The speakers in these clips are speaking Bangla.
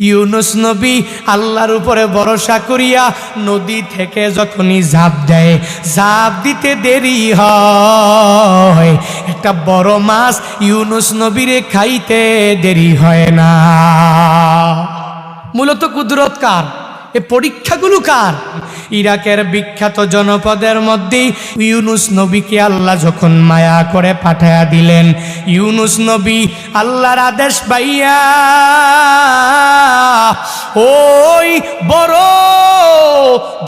ইউনুস নবী আল্লাহর উপরে ভরসা করিয়া নদী থেকে যখনই ঝাঁপ দেয়, ঝাঁপ দিতে দেরি হয়, একটা বড় মাছ ইউনুস নবীরে খাইতে দেরি হয় না। মূলত কুদরত কার? এ পরীক্ষাগুলো কার? ইরাকের বিখ্যাত জনপদের মধ্যে ইউনুস নবীকে আল্লাহ যখন মায়া করে পাঠায়া দিলেন, ইউনুস নবী আল্লাহর আদেশ পাইয়া ওই বড়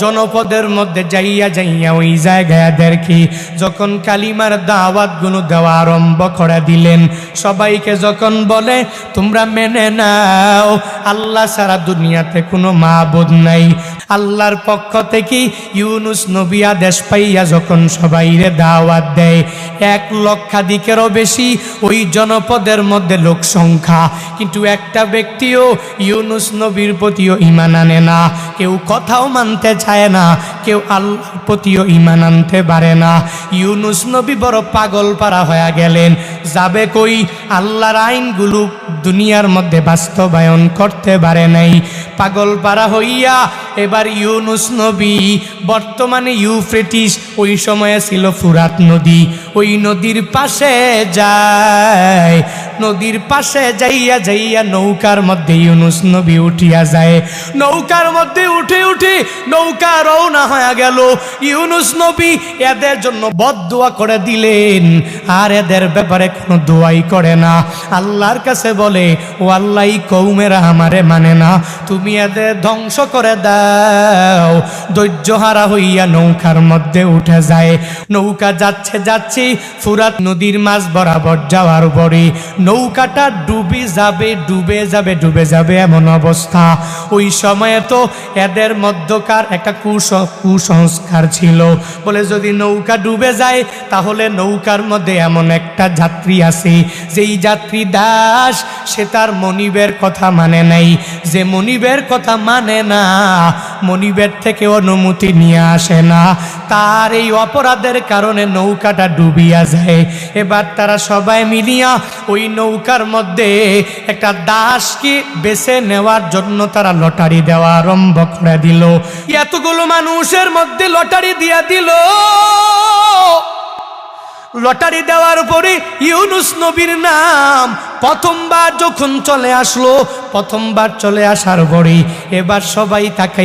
জনপদের মধ্যে যাইয়া যাইয়া ওই জায়গায় দেখি যখন কালিমার দাওয়াতগুলো দেওয়া আরম্ভ করে দিলেন, সবাইকে যখন বলে তোমরা মেনে নাও আল্লাহ সারা দুনিয়াতে কোনো মাবুদ নাই, আল্লাহর পক্ষ থেকে ইউনুস নবী আদেশ পাইয়া যখন সবাইরে দাওয়াত দেয়, 1 লক্ষাধিকেরও বেশি ওই জনপদের মধ্যে লোক সংখ্যা, কিন্তু একটা ব্যক্তিও ইউনুস নবীর প্রতিও ঈমান আনে না, কেউ কথাও মানতে চায় না, কেউ আল্লাহর প্রতিও ঈমান আনতে পারে না। ইউনুস নবী বড় পাগল পারা হয়ে গেলেন, যাবে কই? আল্লাহর আইনগুলো দুনিয়ার মধ্যে বাস্তবায়ন করতে পারে নাই। পাগল পারা হইয়া এবার ইউনুস নবী বর্তমানে ইউফ্রেটিস, ওই সময়ে ছিল ফুরাত নদী, ওই নদীর পাশে যায়, নদীর পাশে যাইয়া যাইয়া নৌকার মধ্যে ইউনুস নবী উঠিয়া যায়, নৌকার মধ্যে উঠে উঠে নৌকা রওনা হয়ে গেল। ইউনুস নবী এদের জন্য বদদুয়া করে দিলেন, আর এদের ব্যাপারে কোনো দোয়াই করে না। আল্লাহর কাছে বলে, ও আল্লাহ, কওমেরা আমারে মানে না, তুমি এদের ধ্বংস করে দাও। ধৈর্যহারা হইয়া নৌকার মধ্যে উঠে যায়। নৌকা যাচ্ছে যাচ্ছে ফুরাত নদীর মাঝ বরাবর যাওয়ার পরে নৌকাটা ডুবে যাবে ডুবে যাবে ডুবে যাবে এমন অবস্থা। ওই সময়ে তো এদের মধ্যকার একটা কুসংস্কার ছিল, বলে যদি নৌকা ডুবে যায় তাহলে নৌকার মধ্যে এমন একটা যাত্রী আছে, যেই যাত্রী দাস, সে তার মনিবের কথা মানে নাই, যে মনিবের কথা মানে না, মনিবের থেকে অনুমতি নিয়ে আসে না, তার এই অপরাধের কারণে নৌকাটা ডুবিয়া যায়। এবার তারা সবাই মিলিয়া ওই নৌকার মধ্যে একটা দাসকে বেছে নেওয়ার জন্য তারা লটারি দেওয়া আরম্ভ করে দিল। এতগুলো মানুষের মধ্যে লটারি দিয়া দিল। লটারি দেওয়ার পরে ইউনুস নবীর নাম প্রথমবার যখন চলে আসলো, প্রথমবার চলে আসার পরে এবার সবাই তাকে